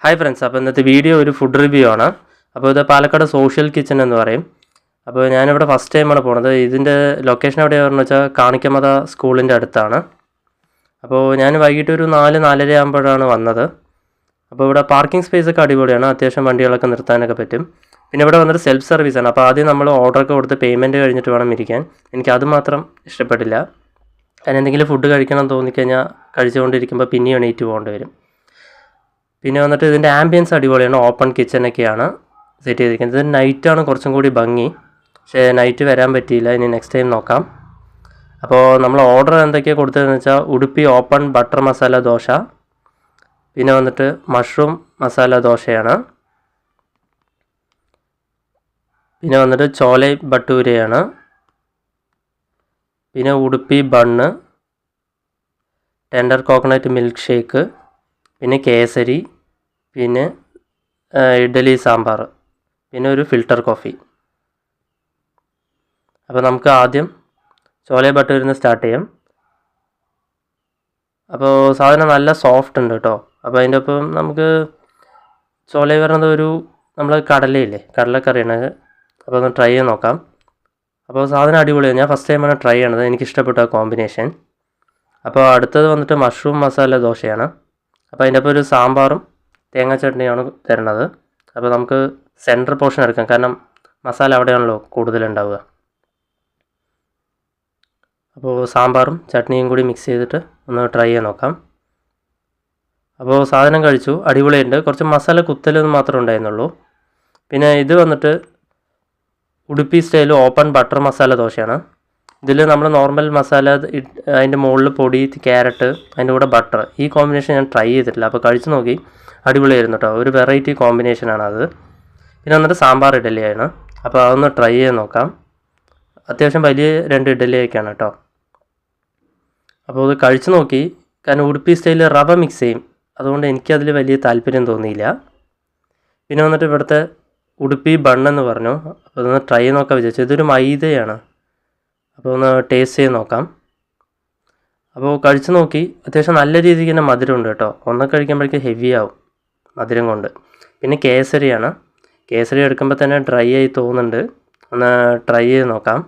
Hi friends, അപ്പോൾ ഇന്നത്തെ video ഒരു ഫുഡ് റിവ്യൂ ആണ്. അപ്പോൾ ഇത് പാലക്കാട് സോഷ്യൽ കിച്ചൺ എന്ന് പറയും. അപ്പോൾ ഞാനിവിടെ ഫസ്റ്റ് ടൈമാണ് പോകുന്നത്. ഇതിൻ്റെ ലൊക്കേഷൻ എവിടെയാണെന്ന് വെച്ചാൽ കാണിക്കമത സ്കൂളിൻ്റെ അടുത്താണ്. അപ്പോൾ ഞാൻ വൈകിട്ട് ഒരു 4-4:30 ആകുമ്പോഴാണ് വന്നത്. അപ്പോൾ ഇവിടെ പാർക്കിംഗ് സ്പേസ് ഒക്കെ അടിപൊളിയാണ്, അത്യാവശ്യം വണ്ടികളൊക്കെ നിർത്താനൊക്കെ പറ്റും. പിന്നെ ഇവിടെ വന്നിട്ട് സെൽഫ് സർവീസാണ്. അപ്പോൾ ആദ്യം നമ്മൾ ഓർഡറൊക്കെ കൊടുത്ത് പേയ്മെൻറ്റ് കഴിഞ്ഞിട്ട് വേണം ഇരിക്കാൻ. എനിക്കത് മാത്രം ഇഷ്ടപ്പെട്ടില്ല. കാരണം എന്തെങ്കിലും ഫുഡ് കഴിക്കണം തോന്നിക്കഴിഞ്ഞാൽ കഴിച്ചുകൊണ്ടിരിക്കുമ്പോൾ പിന്നെയും എണീറ്റ് പോകേണ്ടി വരും. പിന്നെ വന്നിട്ട് ഇതിൻ്റെ ആംബിയൻസ് അടിപൊളിയാണ്, ഓപ്പൺ കിച്ചണൊക്കെയാണ് സെറ്റ് ചെയ്തിരിക്കുന്നത്. ഇത് നൈറ്റാണ് കുറച്ചും കൂടി ഭംഗി, പക്ഷേ നൈറ്റ് വരാൻ പറ്റിയില്ല, ഇനി നെക്സ്റ്റ് ടൈം നോക്കാം. അപ്പോൾ നമ്മൾ ഓർഡർ എന്തൊക്കെയാണ് കൊടുത്തതെന്ന് വെച്ചാൽ ഉടുപ്പി ഓപ്പൺ ബട്ടർ മസാല ദോശ, പിന്നെ വന്നിട്ട് മഷ്റൂം മസാല ദോശയാണ്, പിന്നെ വന്നിട്ട് ചോലെ ഭട്ടൂരയാണ്, പിന്നെ Udupi bun, tender coconut milk shake, പിന്നെ കേസരി, പിന്നെ ഇഡ്ഡലി സാമ്പാർ, പിന്നെ ഒരു ഫിൽറ്റർ കോഫി. അപ്പോൾ നമുക്ക് ആദ്യം ചോലെ ഭട്ടൂരിന്ന് സ്റ്റാർട്ട് ചെയ്യാം. അപ്പോൾ സാധനം നല്ല സോഫ്റ്റ് ഉണ്ട് കേട്ടോ. അപ്പോൾ അതിൻ്റെ ഒപ്പം നമുക്ക് ചോല പറയുന്നത് ഒരു നമ്മൾ കടലയില്ലേ, കടലക്കറിയാണ്. അപ്പോൾ ഒന്ന് ട്രൈ ചെയ്ത് നോക്കാം. അപ്പോൾ സാധനം അടിപൊളിയാണ്, ഞാൻ ഫസ്റ്റ് ടൈമാണ് ട്രൈ ചെയ്യണത്, എനിക്കിഷ്ടപ്പെട്ട കോമ്പിനേഷൻ. അപ്പോൾ അടുത്തത് വന്നിട്ട് മഷ്റൂം മസാല ദോശയാണ്. അപ്പോൾ അതിൻ്റെ ഒപ്പം ഒരു സാമ്പാറും തേങ്ങാ ചട്നിയാണ് തരുന്നത്. അപ്പോൾ നമുക്ക് സെൻറ്റർ പോർഷൻ എടുക്കാം, കാരണം മസാല അവിടെയാണല്ലോ കൂടുതലുണ്ടാവുക. അപ്പോൾ സാമ്പാറും ചട്നിയും കൂടി മിക്സ് ചെയ്തിട്ട് ഒന്ന് ട്രൈ ചെയ്ത് നോക്കാം. അപ്പോൾ സാധനം കഴിച്ചു, അടിപൊളിയുണ്ട്. കുറച്ച് മസാല കുത്തലൊന്നും മാത്രമേ ഉണ്ടായിരുന്നുള്ളൂ. പിന്നെ ഇത് വന്നിട്ട് Udupi style open butter masala ദോശയാണ്. ഇതിൽ നമ്മൾ നോർമൽ മസാല അതിൻ്റെ മുകളിൽ പൊടി, ക്യാരറ്റ്, അതിൻ്റെ കൂടെ ബട്ടർ, ഈ കോമ്പിനേഷൻ ഞാൻ ട്രൈ ചെയ്തിട്ടില്ല. അപ്പോൾ കഴിച്ച് നോക്കി, അടിപൊളിയായിരുന്നു കേട്ടോ, ഒരു വെറൈറ്റി കോമ്പിനേഷനാണ് അത്. പിന്നെ വന്നിട്ട് സാമ്പാർ ഇഡ്ഡലിയാണ്. അപ്പോൾ അതൊന്ന് ട്രൈ ചെയ്ത് നോക്കാം. അത്യാവശ്യം വലിയ 2 ഇഡ്ഡലിയൊക്കെയാണ് കേട്ടോ. അപ്പോൾ അത് കഴിച്ച് നോക്കി, കാരണം ഉടുപ്പി സ്റ്റൈലിൽ റവ മിക്സ് ചെയ്യും, അതുകൊണ്ട് എനിക്കതിൽ വലിയ താല്പര്യം തോന്നിയില്ല. പിന്നെ വന്നിട്ട് ഇവിടുത്തെ ഉടുപ്പി ബണ്ണെന്ന് പറഞ്ഞു, അപ്പോൾ അതൊന്ന് ട്രൈ ചെയ്ത് നോക്കാൻ വിചാരിച്ചു. ഇതൊരു മൈദയാണ്, അപ്പോൾ ഒന്ന് ടേസ്റ്റ് ചെയ്ത് നോക്കാം. അപ്പോൾ കഴിച്ച് നോക്കി, അത്യാവശ്യം നല്ല രീതിക്ക് തന്നെ മധുരമുണ്ട് കേട്ടോ. ഒന്ന് കഴിക്കുമ്പോഴേക്കും ഹെവി ആവും മധുരം കൊണ്ട്. പിന്നെ കേസരിയാണ്, കേസരി എടുക്കുമ്പോൾ തന്നെ ഡ്രൈ ആയി തോന്നുന്നുണ്ട്, ഒന്ന് ട്രൈ ചെയ്ത് നോക്കാം.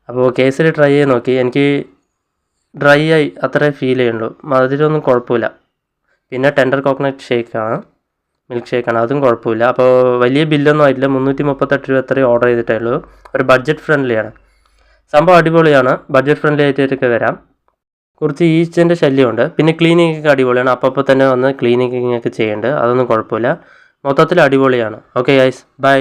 അപ്പോൾ കേസരി ട്രൈ ചെയ്ത് നോക്കി, എനിക്ക് ഡ്രൈ ആയി അത്രേ ഫീൽ ചെയ്യുള്ളൂ, മധുരമൊന്നും കുഴപ്പമില്ല. പിന്നെ ടെൻഡർ കോക്കനട്ട് ഷേക്കാണ്, മിൽക്ക് ഷേക്കാണ്, അതും കുഴപ്പമില്ല. അപ്പോൾ വലിയ ബില്ലൊന്നും ആയിട്ടില്ല, 338 രൂപ അത്രയും ഓർഡർ ചെയ്തിട്ടുള്ളൂ. ഒരു ബഡ്ജറ്റ് ഫ്രണ്ട്ലിയാണ് സംഭവം, അടിപൊളിയാണ്. ബഡ്ജറ്റ് ഫ്രണ്ട്ലി ആയിട്ടൊക്കെ വരാം. കുറച്ച് ഈച്ചൻ്റെ ശല്യമുണ്ട്. പിന്നെ ക്ലീനിങ് ഒക്കെ അടിപൊളിയാണ്, അപ്പോൾ തന്നെ വന്ന് ക്ലീനിങ് ഒക്കെ ചെയ്യേണ്ടത്, അതൊന്നും കുഴപ്പമില്ല. മൊത്തത്തിൽ അടിപൊളിയാണ്. Okay guys, by.